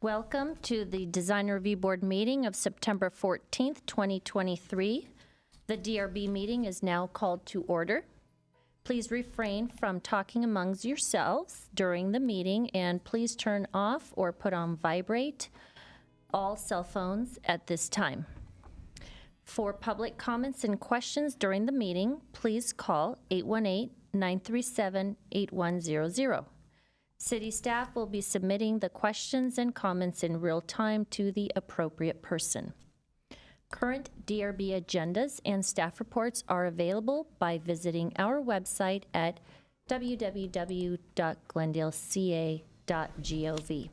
Welcome to the Design Review Board meeting of September 14th, 2023. The DRB meeting is now called to order. Please refrain from talking amongst yourselves during the meeting, and please turn off or put on vibrate all cell phones at this time. For public comments and questions during the meeting, please call 818-937-8100. City staff will be submitting the questions and comments in real time to the appropriate person. Current DRB agendas and staff reports are available by visiting our website at www.glendaleca.gov.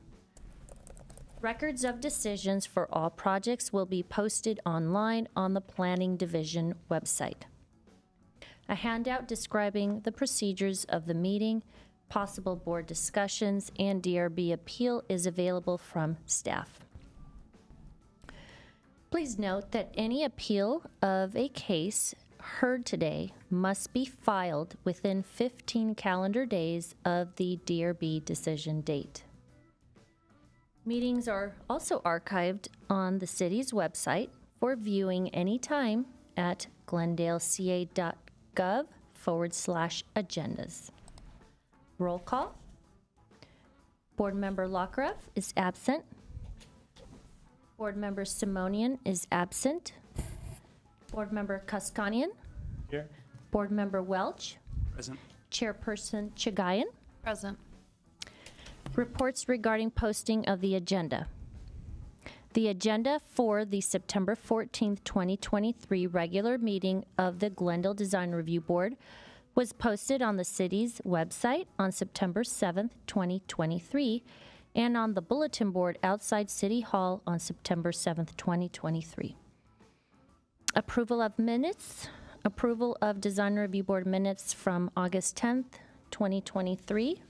Records of decisions for all projects will be posted online on the Planning Division website. A handout describing the procedures of the meeting, possible board discussions, and DRB appeal is available from staff. Please note that any appeal of a case heard today must be filed within 15 calendar days of the DRB decision date. Meetings are also archived on the city's website for viewing anytime at glendaleca.gov/agendas. Roll call. Board Member Lockruff is absent. Board Member Simonian is absent. Board Member Kuskanian. Here. Board Member Welch. Present. Chairperson Chagayan. Present. Reports regarding posting of the agenda. The agenda for the September 14th, 2023 regular meeting of the Glendale Design Review Board was posted on the city's website on September 7th, 2023, and on the bulletin board outside City Hall on September 7th, 2023. Approval of minutes. Approval of Design Review Board minutes from August 10th, 2023.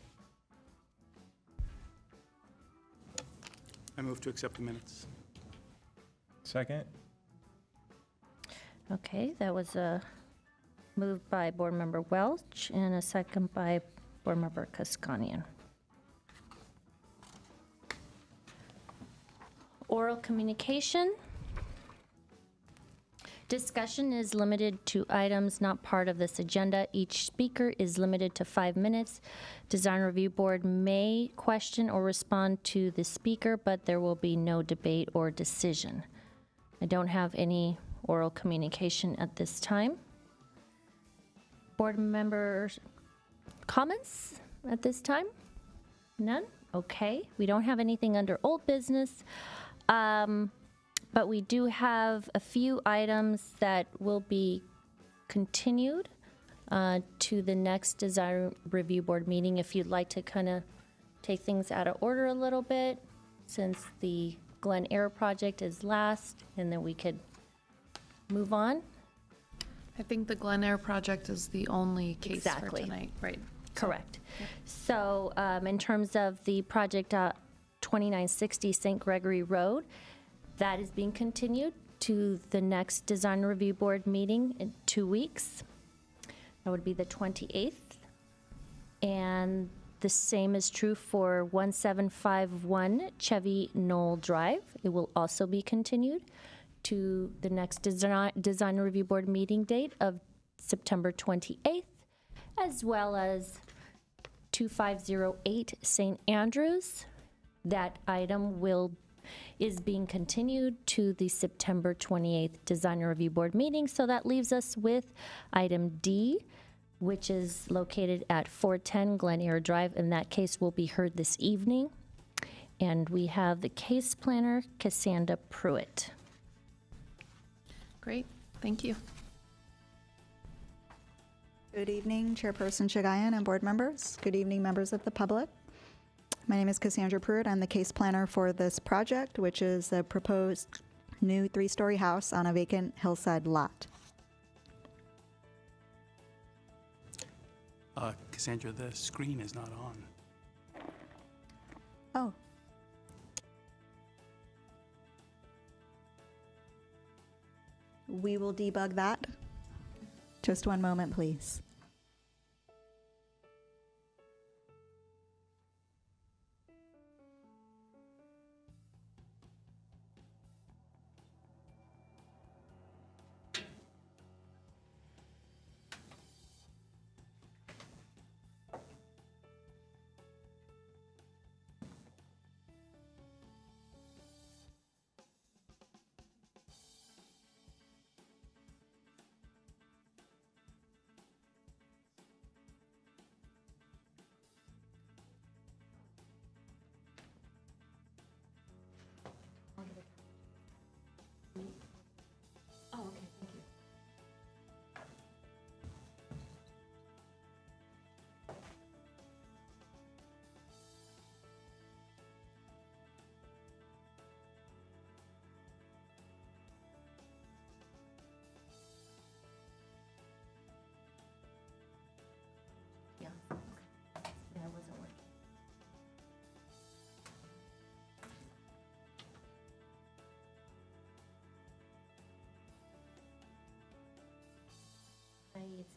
I move to accept the minutes. Second. Okay, that was a move by Board Member Welch and a second by Board Member Kuskanian. Oral communication. Discussion is limited to items not part of this agenda. Each speaker is limited to 5 minutes. Design Review Board may question or respond to the speaker, but there will be no debate or decision. I don't have any oral communication at this time. Board member comments at this time? None? Okay. We don't have anything under old business. But we do have a few items that will be continued to the next Design Review Board meeting. If you'd like to kind of take things out of order a little bit, since the Glen Air project is last, and then we could move on. I think the Glen Air project is the only case Exactly. for tonight, right? Correct. So in terms of the project 2960 St. Gregory Road, that is being continued to the next Design Review Board meeting in 2 weeks. That would be the 28th. And the same is true for 1751 Chevy Knoll Drive. It will also be continued to the next Design Review Board meeting date of September 28th, as well as 2508 St. Andrews. That item is being continued to the September 28th Design Review Board meeting. So that leaves us with item D, which is located at 410 Glen Air Drive. In that case, will be heard this evening. And we have the case planner, Cassandra Pruitt. Great, thank you. Good evening, Chairperson Chagayan and board members. Good evening, members of the public. My name is Cassandra Pruitt. I'm the case planner for this project, which is a proposed new 3-story house on a vacant hillside lot. Cassandra, the screen is not on. Oh. We will debug that. Just one moment, please.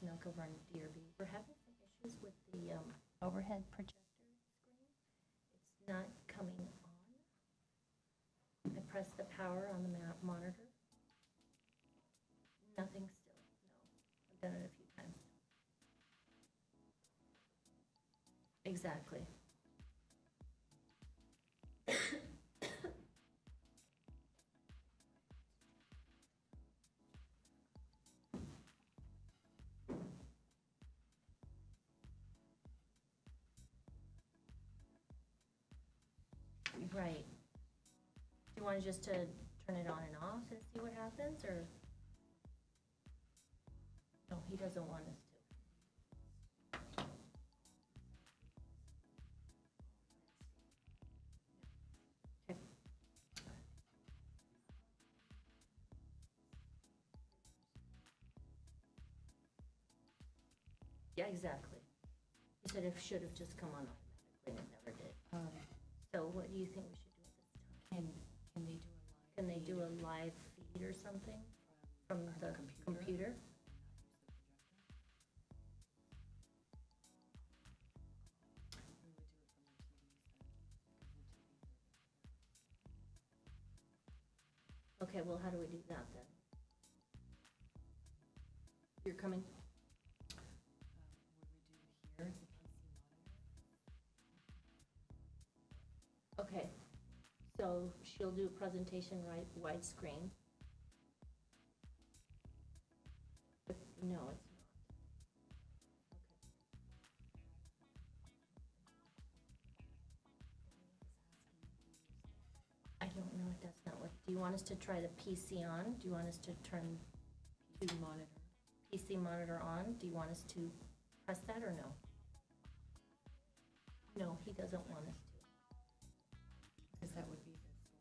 snuck over on DRB. We're having some issues with the overhead projector screen. It's not coming on. I pressed the power on the monitor. Nothing still, no. I've done it a few times. Exactly. Right. Do you want just to turn it on and off and see what happens, or? No, he doesn't want us to. Okay. Yeah, exactly. He said it should have just come on automatically, and it never did. So what do you think we should do at this time? Can they do a live? Can they do a live feed or something from the computer? Okay, well, how do we do that then? You're coming? Would we do it here, the PC monitor? Okay, so she'll do a presentation right, widescreen. But no, it's not. Okay. I don't know if that's not what, do you want us to try the PC on? Do you want us to turn PC monitor. PC monitor on? Do you want us to press that or no? No, he doesn't want us to. Because that would be the source.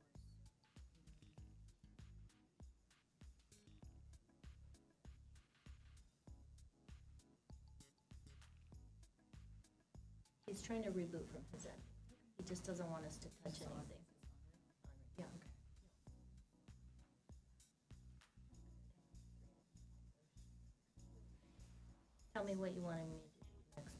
He's trying to reboot from his end. He just doesn't want us to touch anything. Yeah. Tell me what you wanted me to do next.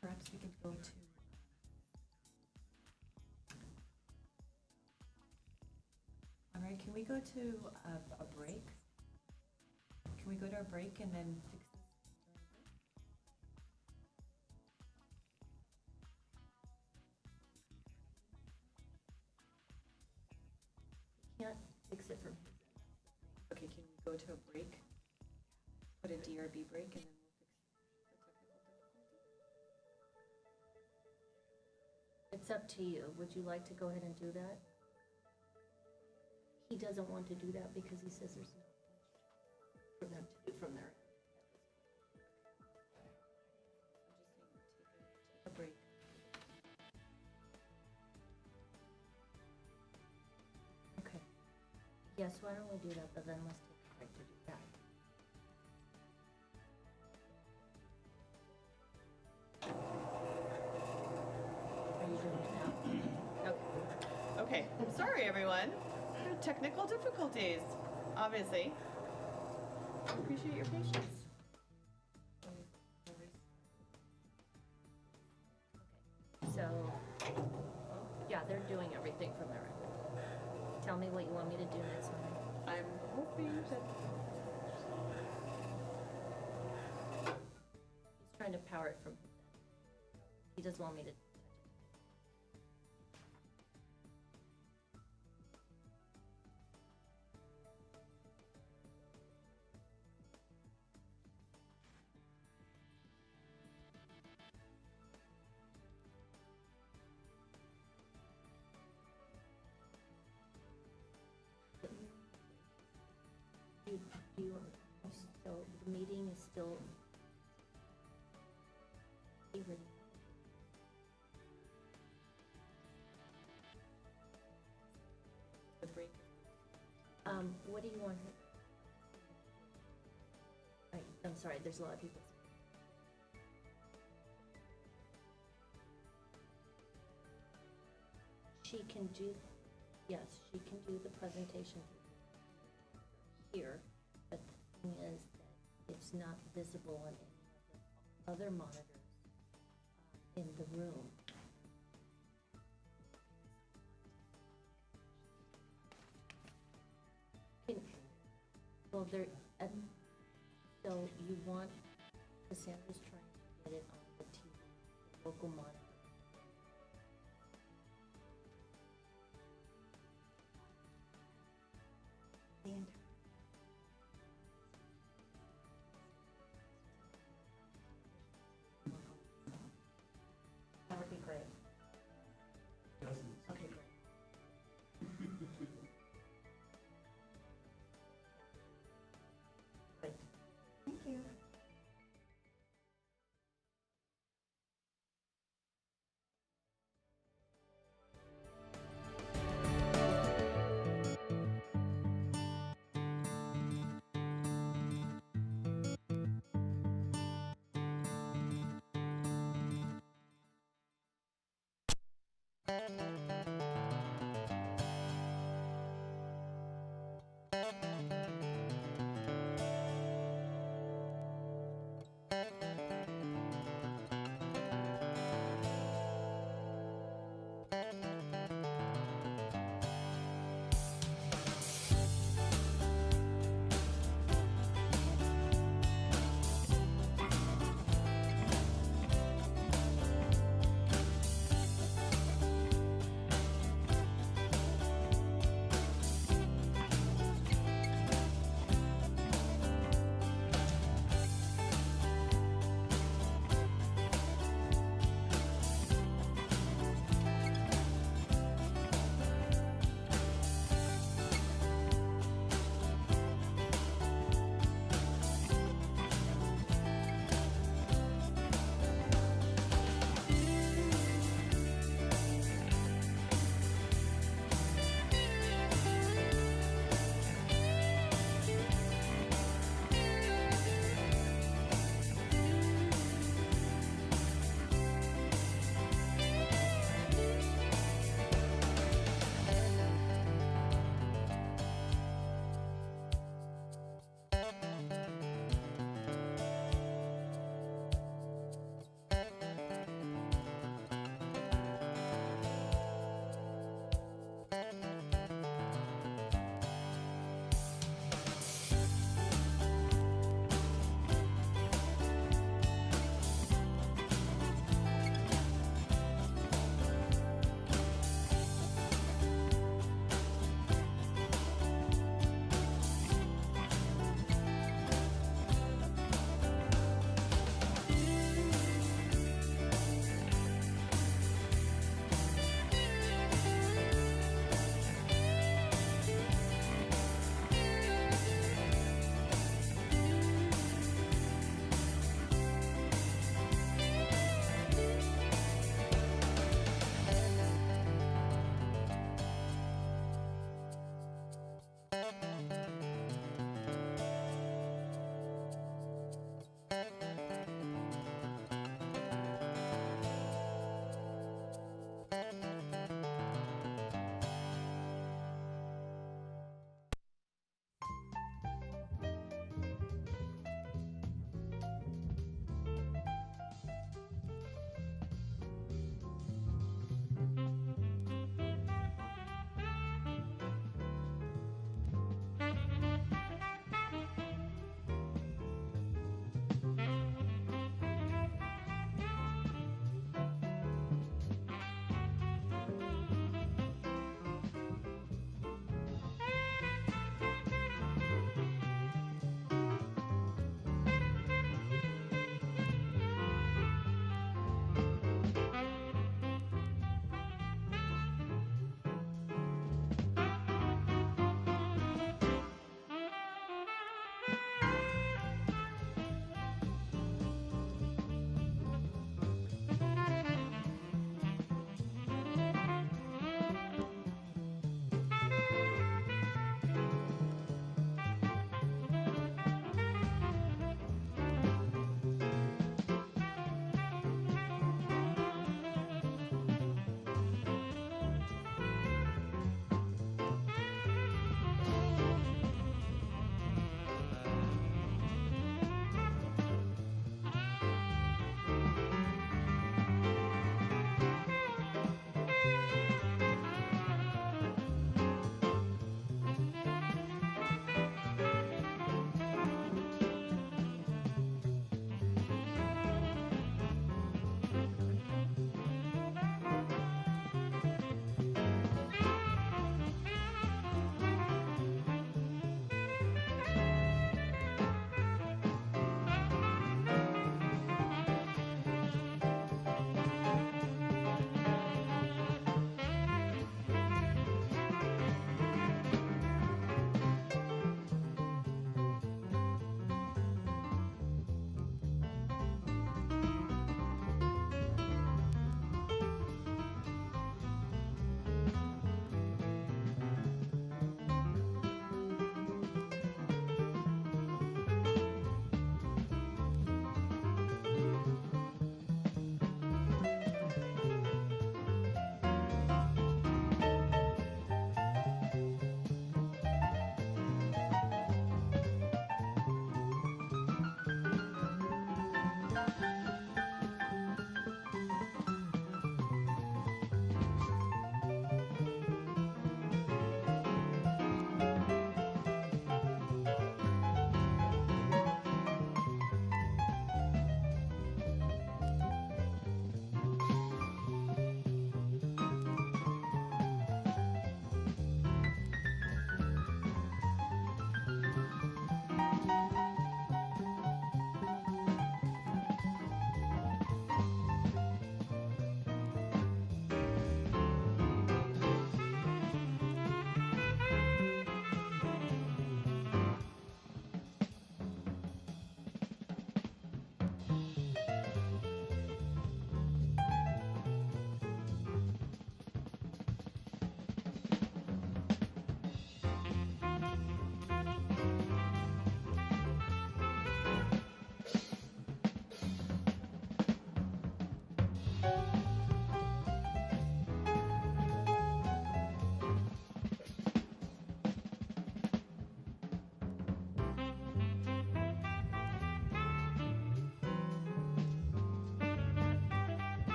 Perhaps we could go to. All right, can we go to a break? Can we go to a break and then fix this during a break? Can't fix it from his end. Okay, can we go to a break? Put a DRB break and then we'll fix the technical difficulty? It's up to you. Would you like to go ahead and do that? He doesn't want to do that because he says there's not much for them to do from their end. I'm just saying, take a break. Okay. Yes, why don't we do that, but then let's take a break to do that. Are you doing it now? Okay. Okay, I'm sorry, everyone. Technical difficulties, obviously. I appreciate your patience. Okay. So, yeah, they're doing everything from their end. Tell me what you want me to do next time. I'm hoping that. He's trying to power it from his end. He doesn't want me to touch it. So the meeting is still. The break. What do you want? Right, I'm sorry, there's a lot of people. she can do, yes, she can do the presentation here, but the thing is that it's not visible on any of the other monitors in the room. Can- Well, there, so you want, Cassandra's trying to get it on the TV, the local monitor. The entire- That would be great. Okay, great. Great. Thank you.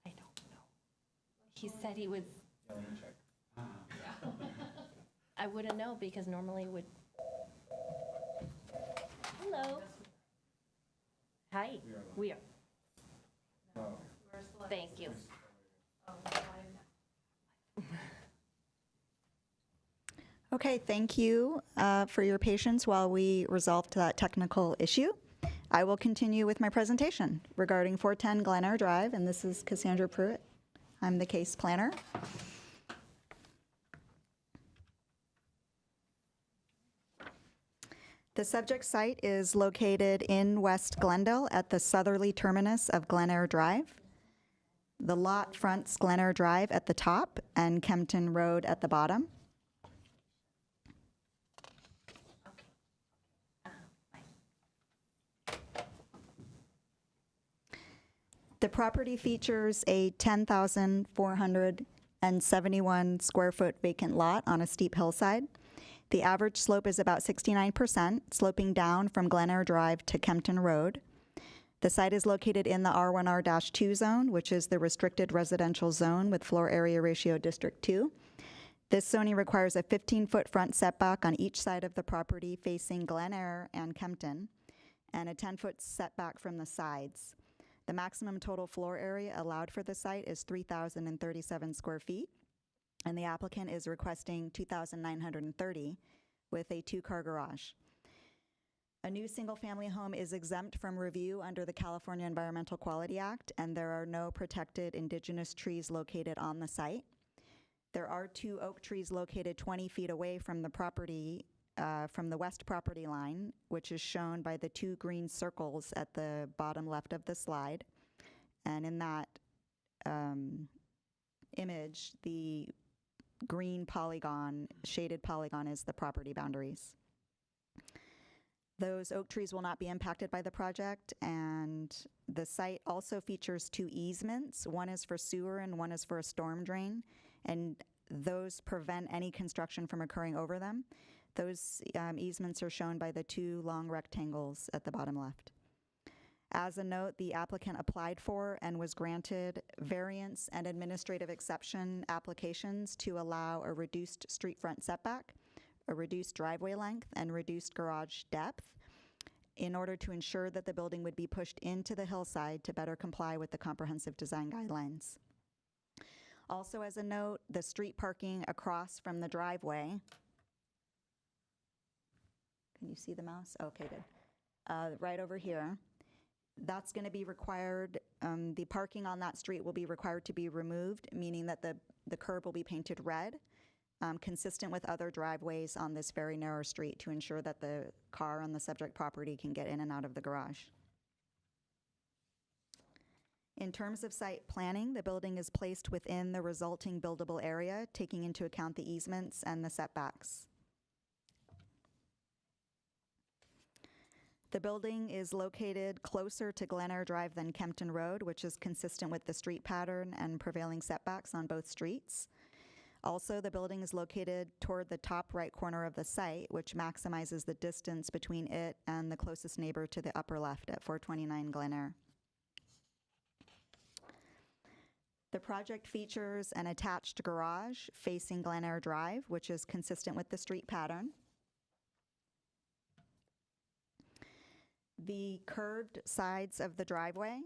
I don't know. He said he was. I wouldn't know because normally it would. Hello. Hi. We are. Thank you. Okay, thank you for your patience while we resolved that technical issue. I will continue with my presentation regarding 410 Glen Eyre Drive, and this is Cassandra Pruitt. I'm the case planner. The subject site is located in West Glendale at the southerly terminus of Glen Eyre Drive. The lot fronts Glen Eyre Drive at the top and Kempton Road at the bottom. The property features a 10,471 square foot vacant lot on a steep hillside. The average slope is about 69%, sloping down from Glen Eyre Drive to Kempton Road. The site is located in the R1R-2 zone, which is the restricted residential zone with floor area ratio District 2. This zoning requires a 15-foot front setback on each side of the property facing Glen Eyre and Kempton, and a 10-foot setback from the sides. The maximum total floor area allowed for the site is 3,037 square feet, and the applicant is requesting 2,930 with a two-car garage. A new single-family home is exempt from review under the California Environmental Quality Act, and there are no protected indigenous trees located on the site. There are 2 oak trees located 20 feet away from the property, from the west property line, which is shown by the 2 green circles at the bottom left of the slide. And in that image, the green polygon, shaded polygon, is the property boundaries. Those oak trees will not be impacted by the project, and the site also features 2 easements. One is for sewer and one is for a storm drain, and those prevent any construction from occurring over them. Those easements are shown by the 2 long rectangles at the bottom left. As a note, the applicant applied for and was granted variance and administrative exception applications to allow a reduced street front setback, a reduced driveway length, and reduced garage depth in order to ensure that the building would be pushed into the hillside to better comply with the comprehensive design guidelines. Also, as a note, the street parking across from the driveway. Can you see the mouse? Okay, good. Right over here. That's going to be required, the parking on that street will be required to be removed, meaning that the curb will be painted red, consistent with other driveways on this very narrow street to ensure that the car on the subject property can get in and out of the garage. In terms of site planning, the building is placed within the resulting buildable area, taking into account the easements and the setbacks. The building is located closer to Glen Drive than Kempton Road, which is consistent with the street pattern and prevailing setbacks on both streets. Also, the building is located toward the top right corner of the site, which maximizes the distance between it and the closest neighbor to the upper left at 429 Glen. The project features an attached garage facing Glen Drive, which is consistent with the street pattern. The curved sides of the driveway,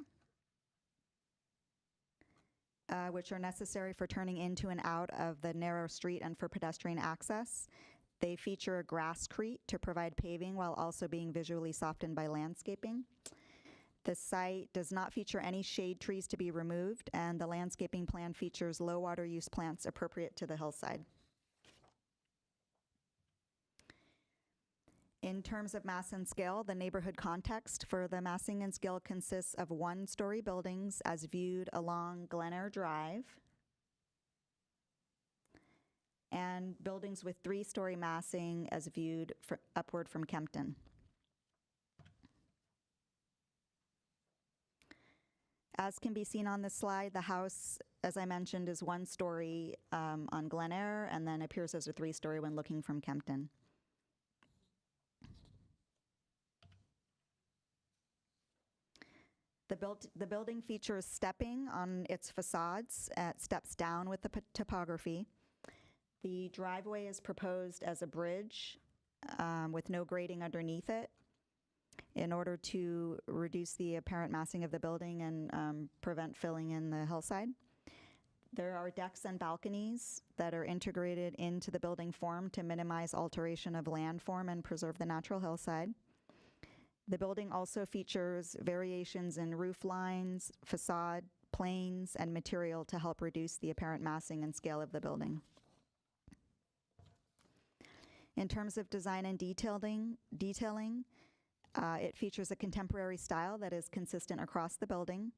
which are necessary for turning into and out of the narrow street and for pedestrian access. They feature a grasscrete to provide paving while also being visually softened by landscaping. The site does not feature any shade trees to be removed, and the landscaping plan features low water use plants appropriate to the hillside. In terms of mass and scale, the neighborhood context for the massing and scale consists of one-story buildings as viewed along Glen Drive and buildings with three-story massing as viewed upward from Kempton. As can be seen on this slide, the house, as I mentioned, is one story on Glen and then appears as a three-story when looking from Kempton. The building features stepping on its facades. It steps down with the topography. The driveway is proposed as a bridge with no grading underneath it in order to reduce the apparent massing of the building and prevent filling in the hillside. There are decks and balconies that are integrated into the building form to minimize alteration of landform and preserve the natural hillside. The building also features variations in roof lines, facade, planes, and material to help reduce the apparent massing and scale of the building. In terms of design and detailing, it features a contemporary style that is consistent across the building.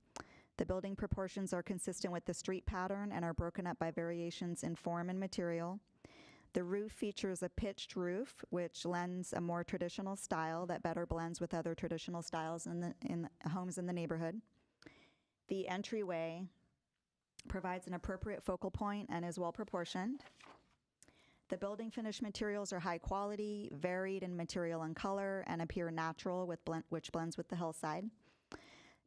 The building proportions are consistent with the street pattern and are broken up by variations in form and material. The roof features a pitched roof, which lends a more traditional style that better blends with other traditional styles in the homes in the neighborhood. The entryway provides an appropriate focal point and is well proportioned. The building finish materials are high quality, varied in material and color, and appear natural, which blends with the hillside.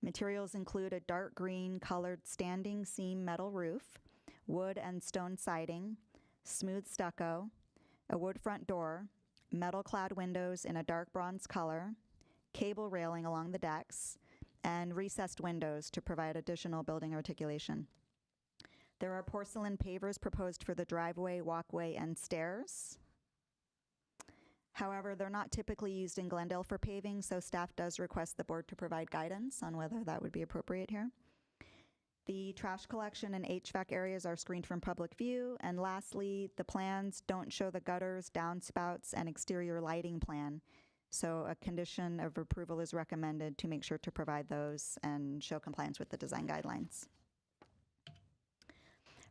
Materials include a dark green colored standing seam metal roof, wood and stone siding, smooth stucco, a wood front door, metal-clad windows in a dark bronze color, cable railing along the decks, and recessed windows to provide additional building articulation. There are porcelain pavers proposed for the driveway, walkway, and stairs. However, they're not typically used in Glendale for paving, so staff does request the board to provide guidance on whether that would be appropriate here. The trash collection and HVAC areas are screened from public view. And lastly, the plans don't show the gutters, downspouts, and exterior lighting plan. So a condition of approval is recommended to make sure to provide those and show compliance with the design guidelines.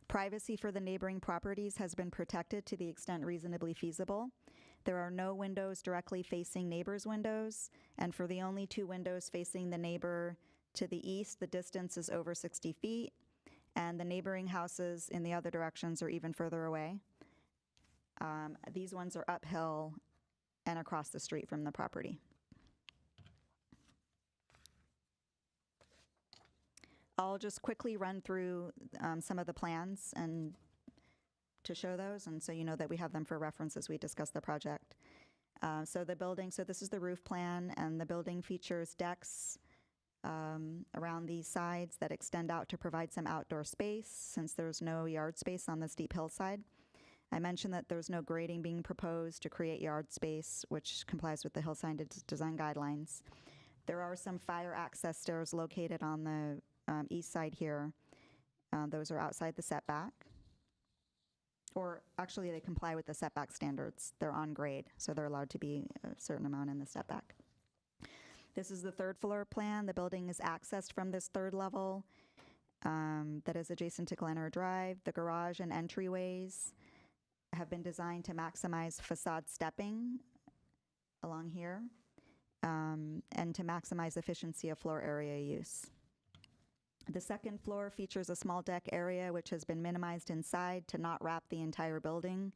Privacy for the neighboring properties has been protected to the extent reasonably feasible. There are no windows directly facing neighbors' windows, and for the only two windows facing the neighbor to the east, the distance is over 60 feet, and the neighboring houses in the other directions are even further away. These ones are uphill and across the street from the property. I'll just quickly run through some of the plans and to show those, and so you know that we have them for reference as we discuss the project. So this is the roof plan, and the building features decks around these sides that extend out to provide some outdoor space since there's no yard space on the steep hillside. I mentioned that there's no grading being proposed to create yard space, which complies with the hillside design guidelines. There are some fire access stairs located on the east side here. Those are outside the setback. Or actually, they comply with the setback standards. They're on grade, so they're allowed to be a certain amount in the setback. This is the third floor plan. The building is accessed from this third level that is adjacent to Glen Eyre Drive. The garage and entryways have been designed to maximize facade stepping along here and to maximize efficiency of floor area use. The second floor features a small deck area which has been minimized inside to not wrap the entire building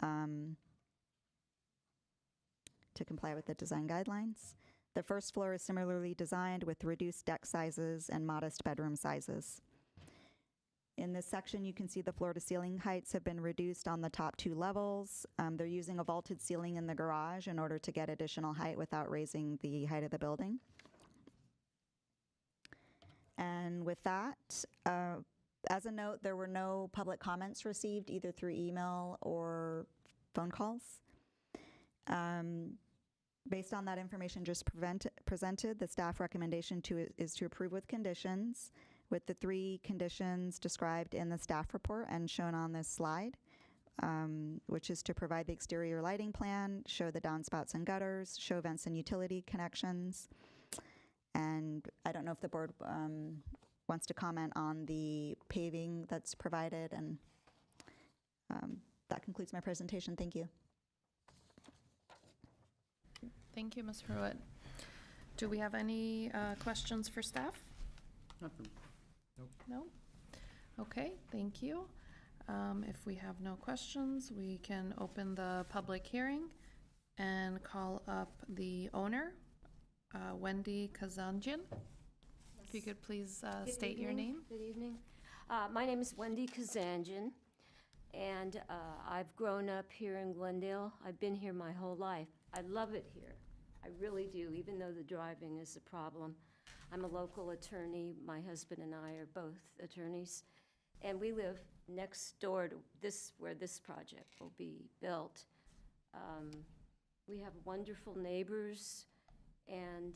to comply with the design guidelines. The first floor is similarly designed with reduced deck sizes and modest bedroom sizes. In this section, you can see the floor-to-ceiling heights have been reduced on the top 2 levels. They're using a vaulted ceiling in the garage in order to get additional height without raising the height of the building. And with that, as a note, there were no public comments received either through email or phone calls. Based on that information just presented, the staff recommendation is to approve with conditions, with the 3 conditions described in the staff report and shown on this slide, which is to provide the exterior lighting plan, show the downspouts and gutters, show vents and utility connections. And I don't know if the board wants to comment on the paving that's provided, and that concludes my presentation. Thank you. Thank you, Ms. Pruitt. Do we have any questions for staff? Nothing. No? Okay, thank you. If we have no questions, we can open the public hearing and call up the owner, Wendy Kazanjian. If you could please state your name. Good evening. My name is Wendy Kazanjian, and I've grown up here in Glendale. I've been here my whole life. I love it here. I really do, even though the driving is a problem. I'm a local attorney. My husband and I are both attorneys, and we live next door to where this project will be built. We have wonderful neighbors, and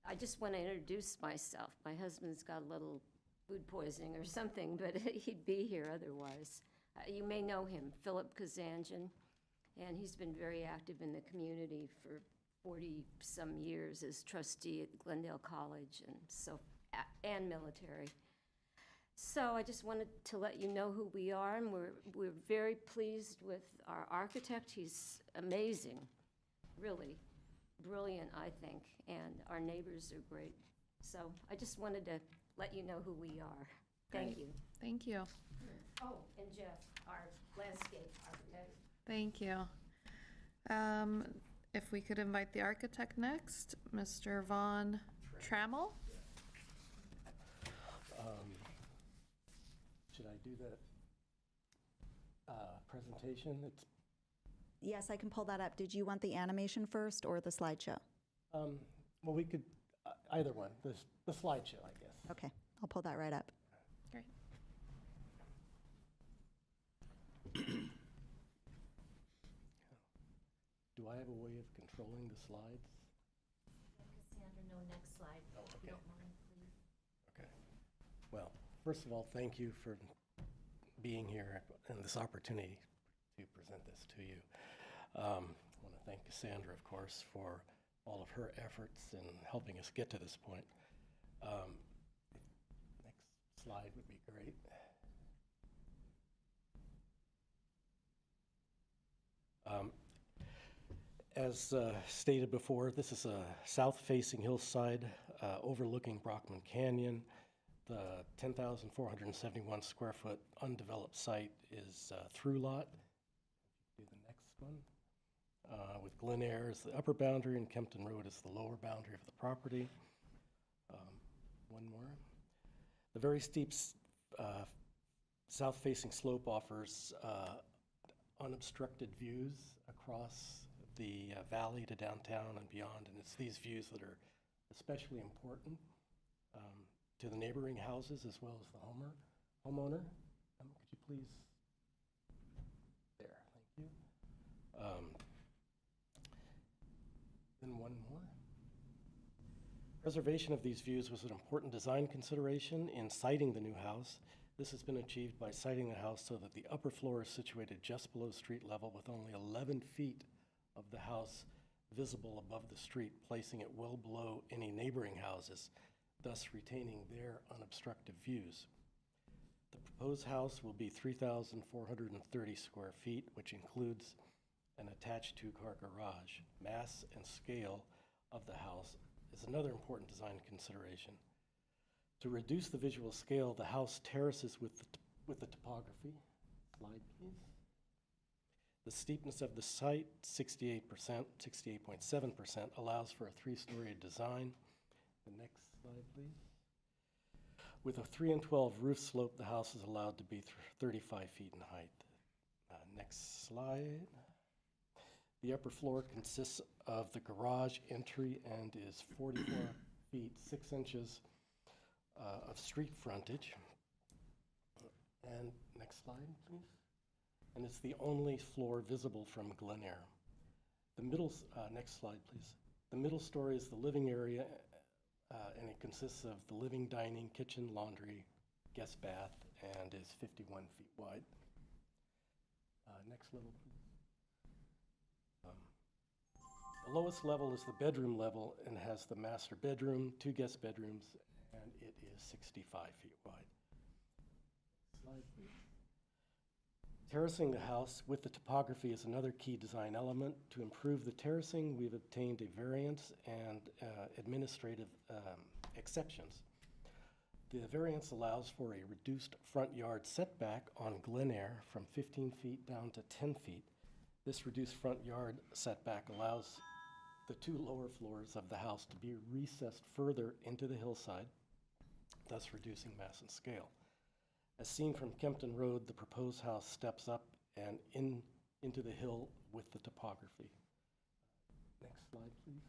I just want to introduce myself. My husband's got a little food poisoning or something, but he'd be here otherwise. You may know him, Philip Kazanjian, and he's been very active in the community for 40-some years as trustee at Glendale College and military. So I just wanted to let you know who we are, and we're very pleased with our architect. He's amazing, really brilliant, I think, and our neighbors are great. So I just wanted to let you know who we are. Thank Great. you. Thank you. Oh, and Jeff, our landscape architect. Thank you. If we could invite the architect next, Mr. Von Trammell. Should I do that presentation? Yes, I can pull that up. Did you want the animation first or the slideshow? Well, we could, either one, the slideshow, I guess. Okay, I'll pull that right up. Great. Do I have a way of controlling the slides? Cassandra, no, next slide. Oh, If you okay. don't mind, please. Okay. Well, first of all, thank you for being here and this opportunity to present this to you. I want to thank Cassandra, of course, for all of her efforts in helping us get to this point. Next slide would be great. As stated before, this is a south-facing hillside overlooking Brockman Canyon. The 10,471 square foot undeveloped site is through lot. Do the next one. With Glen Eyre as the upper boundary and Kempton Road as the lower boundary of the property. One more. The very steep south-facing slope offers unobstructed views across the valley to downtown and beyond, and it's these views that are especially important to the neighboring houses as well as the homeowner. Could you please? There, thank you. Then one more. Preservation of these views was an important design consideration in siting the new house. This has been achieved by siting the house so that the upper floor is situated just below street level with only 11 feet of the house visible above the street, placing it well below any neighboring houses, thus retaining their unobstructed views. The proposed house will be 3,430 square feet, which includes an attached two-car garage. Mass and scale of the house is another important design consideration. To reduce the visual scale, the house terraces with the topography. Slide, please. The steepness of the site, 68%, 68.7%, allows for a three-story design. The next slide, please. With a 3 and 12 roof slope, the house is allowed to be 35 feet in height. Next slide. The upper floor consists of the garage entry and is 44 feet 6 inches of street frontage. And next slide, please. And it's the only floor visible from Glen Air. The middle, next slide, please. The middle story is the living area, and it consists of the living, dining, kitchen, laundry, guest bath, and is 51 feet wide. Next level, please. The lowest level is the bedroom level and has the master bedroom, 2 guest bedrooms, and it is 65 feet wide. Slide, please. Terracing the house with the topography is another key design element. To improve the terracing, we've obtained a variance and administrative exceptions. The variance allows for a reduced front yard setback on Glen Air from 15 feet down to 10 feet. This reduced front yard setback allows the 2 lower floors of the house to be recessed further into the hillside, thus reducing mass and scale. As seen from Kempton Road, the proposed house steps up and into the hill with the topography. Next slide, please.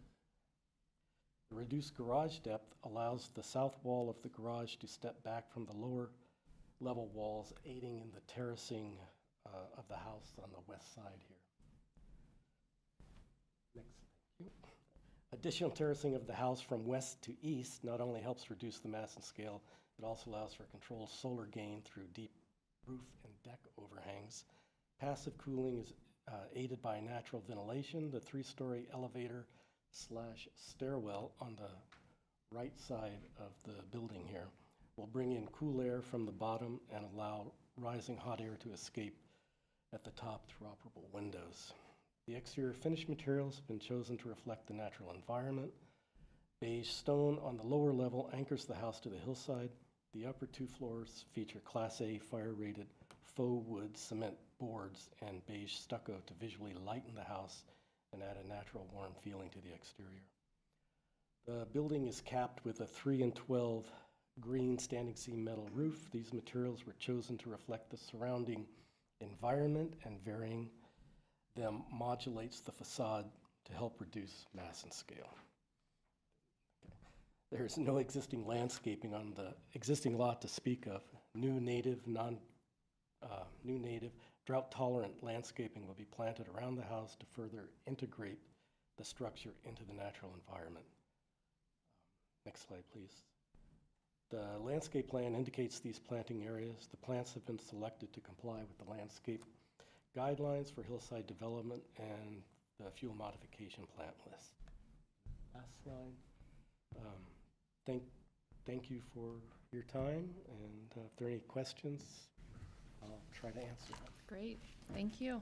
The reduced garage depth allows the south wall of the garage to step back from the lower level walls, aiding in the terracing of the house on the west side here. Next, thank you. Additional terracing of the house from west to east not only helps reduce the mass and scale, it also allows for controlled solar gain through deep roof and deck overhangs. Passive cooling is aided by natural ventilation. The 3-story elevator / stairwell on the right side of the building here will bring in cool air from the bottom and allow rising hot air to escape at the top through operable windows. The exterior finish materials have been chosen to reflect the natural environment. Beige stone on the lower level anchors the house to the hillside. The upper 2 floors feature Class A fire-rated faux wood cement boards and beige stucco to visually lighten the house and add a natural warm feeling to the exterior. The building is capped with a 3 and 12 green standing seam metal roof. These materials were chosen to reflect the surrounding environment, and varying them modulates the facade to help reduce mass and scale. There is no existing landscaping on the existing lot to speak of. New native, drought-tolerant landscaping will be planted around the house to further integrate the structure into the natural environment. Next slide, please. The landscape plan indicates these planting areas. The plants have been selected to comply with the landscape guidelines for hillside development and the fuel modification plant list. Last slide. Thank you for your time, and if there are any questions, I'll try to answer them. Great, thank you.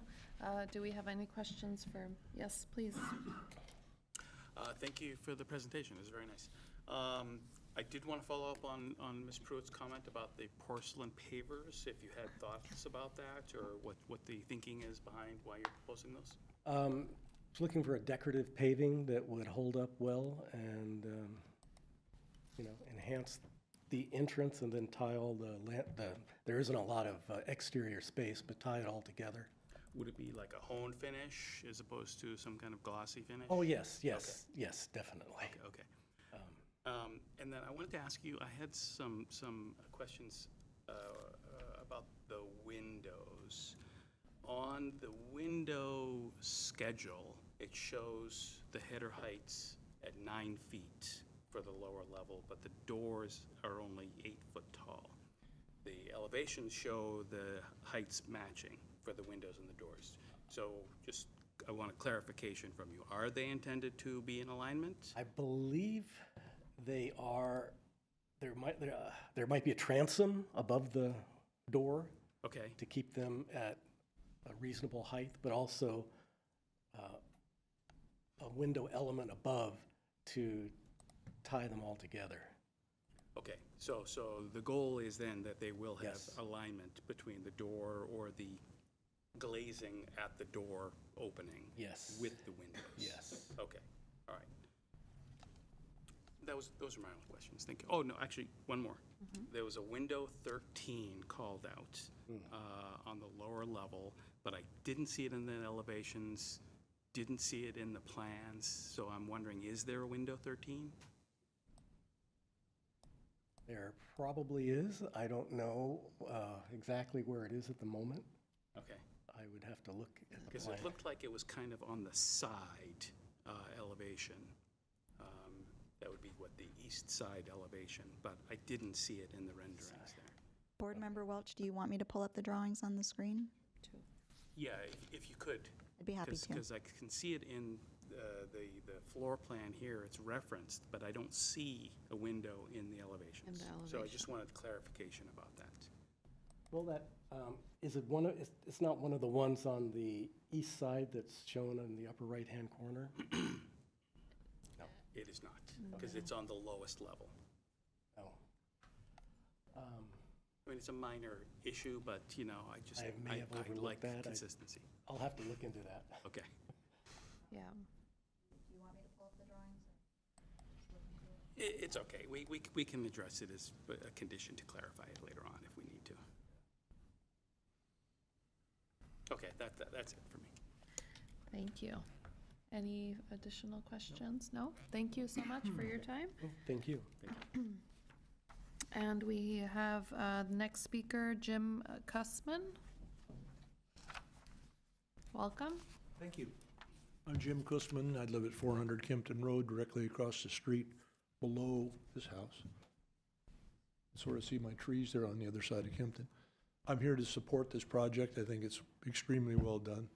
Do we have any questions for, yes, please? Thank you for the presentation. It was very nice. I did want to follow up on Ms. Pruitt's comment about the porcelain pavers, if you had thoughts about that, or what the thinking is behind why you're proposing those? Looking for a decorative paving that would hold up well and enhance the entrance, and then tile there isn't a lot of exterior space, but tie it all together. Would it be like a honed finish as opposed to some kind of glossy finish? Oh, yes, definitely. Okay. And then I wanted to ask you, I had some questions about the windows. On the window schedule, it shows the header heights at 9 feet for the lower level, but the doors are only 8 foot tall. The elevations show the heights matching for the windows and the doors. So just, I want a clarification from you. Are they intended to be in alignment? I believe they are, there might be a transom above the door Okay, to keep them at a reasonable height, but also a window element above to tie them all together. okay. So the goal is then that they will have Yes. alignment between the door or the glazing at the door opening? Yes. With the windows? Yes. Okay, all right. Those are my only questions, thank you. Oh, no, actually, one more. There was a window 13 called out on the lower level, but I didn't see it in the elevations, didn't see it in the plans, so I'm wondering, is there a window 13? There probably is. I don't know exactly where it is at the moment. Okay, I would have to look at the because plan. it looked like it was kind of on the side elevation. That would be what, the east side elevation, but I didn't see it in the renderings there. Board Member Welch, do you want me to pull up the drawings on the screen? Yeah, if you could. I'd be happy to. Because I can see it in the floor plan here, it's referenced, but I don't see a window in the elevations. So I just wanted clarification about that. Well, that, is it one of, it's not one of the ones on the east side that's shown in the upper right-hand corner? It is not, because it's on the lowest level. No. I mean, it's a minor issue, but, you know, I just, I may have I overlooked like that. consistency. I'll have to look into that. Okay. Yeah. It's okay. We can address it as a condition to clarify it later on if we need to. Okay, that's it for me. Thank you. Any additional questions? No? Thank you so much for your time. Thank you. And we have next speaker, Jim Cussman. Welcome. Thank you. I'm Jim Kussman. I live at 400 Kempton Road, directly across the street below this house. Sort of see my trees there on the other side of Kempton. I'm here to support this project. I think it's extremely well done.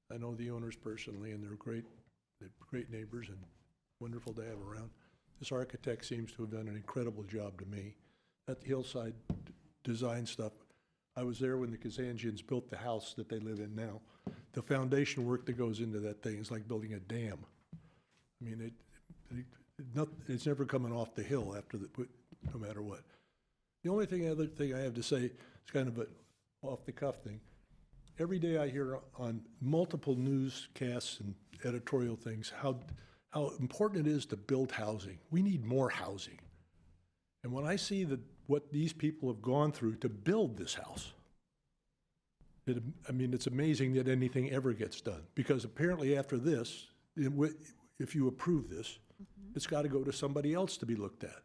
I know the owners personally, and they're great neighbors and wonderful to have around. This architect seems to have done an incredible job to me. That hillside design stuff, I was there when the Kazanjians built the house that they live in now. The foundation work that goes into that thing is like building a dam. I mean, it's never coming off the hill after no matter what. The only other thing I have to say is kind of an off-the-cuff thing. Every day I hear on multiple newscasts and editorial things how important it is to build housing. We need more housing. And when I see what these people have gone through to build this house, it's amazing that anything ever gets done. Because apparently after this, if you approve this, it's got to go to somebody else to be looked at.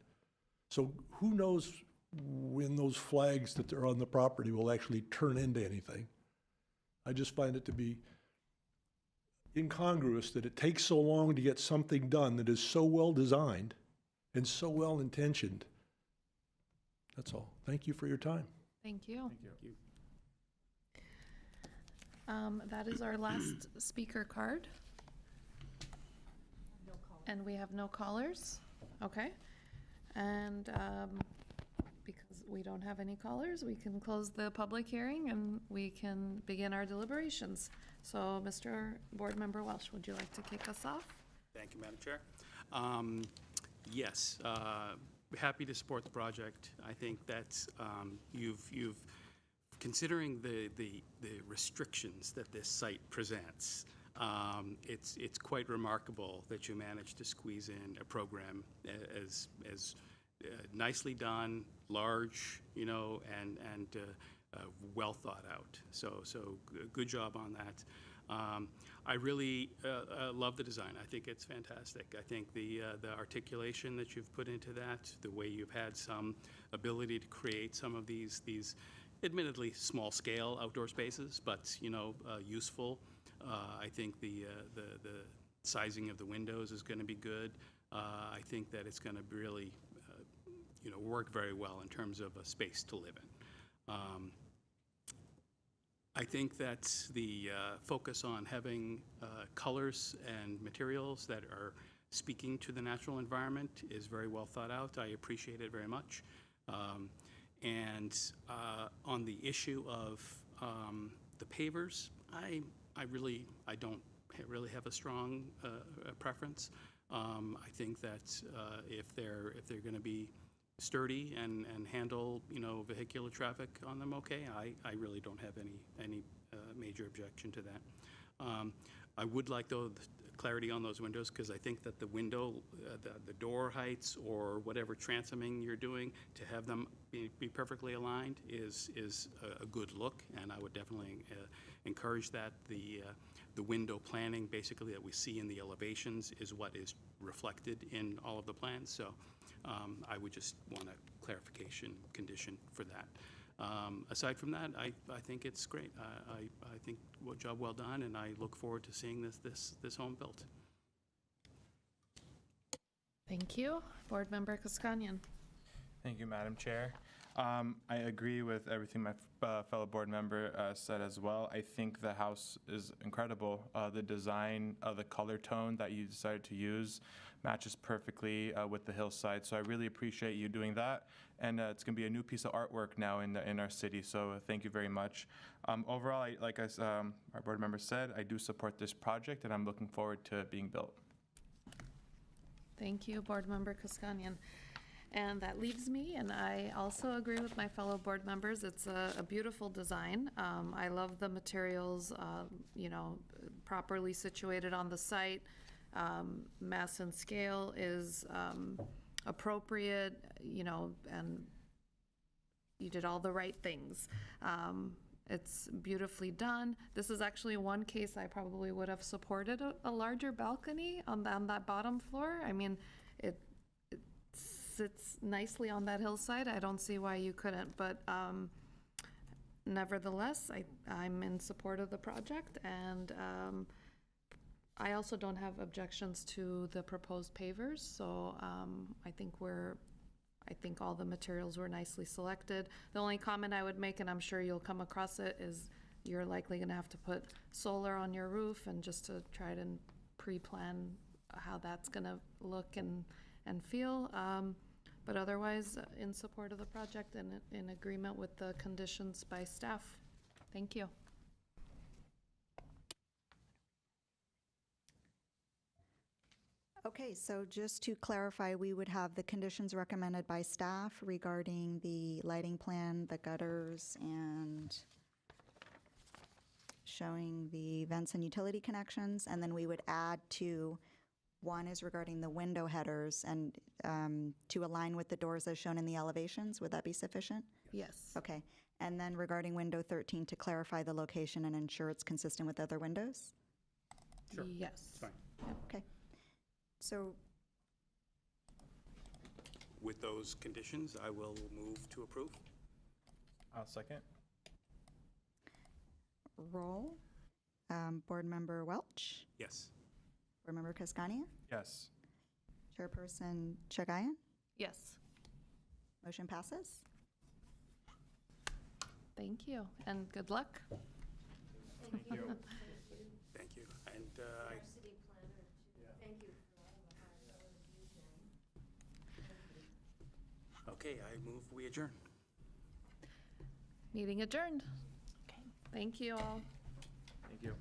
So who knows when those flags that are on the property will actually turn into anything. I just find it to be incongruous that it takes so long to get something done that is so well designed and so well intentioned. That's all. Thank you for your time. Thank you. Thank you. That is our last speaker card. And we have no callers? Okay. And because we don't have any callers, we can close the public hearing and we can begin our deliberations. So, Mr. Board Member Welch, would you like to kick us off? Thank you, Madam Chair. Yes, happy to support the project. I think that's, you've considering the restrictions that this site presents, it's quite remarkable that you managed to squeeze in a program as nicely done, large, you know, and well thought out. So good job on that. I really love the design. I think it's fantastic. I think the articulation that you've put into that, the way you've had some ability to create some of these admittedly small-scale outdoor spaces, but, useful. I think the sizing of the windows is going to be good. I think that it's going to really, work very well in terms of a space to live in. I think that the focus on having colors and materials that are speaking to the natural environment is very well thought out. I appreciate it very much. And on the issue of the pavers, I don't really have a strong preference. I think that if they're going to be sturdy and handle vehicular traffic on them, okay, I really don't have any major objection to that. I would like, though, the clarity on those windows, because I think that the window, the door heights or whatever transoming you're doing, to have them be perfectly aligned is a good look, and I would definitely encourage that. The window planning, basically, that we see in the elevations is what is reflected in all of the plans, so I would just want a clarification condition for that. Aside from that, I think it's great. I think job well done, and I look forward to seeing this home built. Thank you. Board Member Koskanian. Thank you, Madam Chair. I agree with everything my fellow board member said as well. I think the house is incredible. The design, the color tone that you decided to use matches perfectly with the hillside. So I really appreciate you doing that. And it's going to be a new piece of artwork now in our city. So thank you very much. Overall, like our board member said, I do support this project, and I'm looking forward to it being built. Thank you, Board Member Koskanian. And that leaves me, and I also agree with my fellow board members. It's a beautiful design. I love the materials, properly situated on the site. Mass and scale is appropriate, and you did all the right things. It's beautifully done. This is actually one case I probably would have supported a larger balcony on that bottom floor. I mean, it sits nicely on that hillside. I don't see why you couldn't, but nevertheless, I'm in support of the project, and I also don't have objections to the proposed pavers, so I think all the materials were nicely selected. The only comment I would make, and I'm sure you'll come across it, is you're likely gonna have to put solar on your roof, and just to try to pre-plan how that's gonna look and feel. But otherwise, in support of the project and in agreement with the conditions by staff. Thank you. Okay, so just to clarify, we would have the conditions recommended by staff regarding the lighting plan, the gutters, and showing the vents and utility connections, and then we would add to, one is regarding the window headers and to align with the doors as shown in the elevations. Would that be sufficient? Yes. Okay, and then regarding window 13, to clarify the location and ensure it's consistent with other windows? Sure. Yes. Fine. Okay. So, With those conditions, I will move to approve. I'll second. roll. Board Member Welch? Yes. Board Member Koskanian? Yes. Chairperson Chagayan? Yes. Motion passes. Thank you, and good luck. Thank you. And I City planner, thank you for all the hard work you've done. okay, I move we adjourn. Meeting adjourned. Okay. Thank you all. Thank you.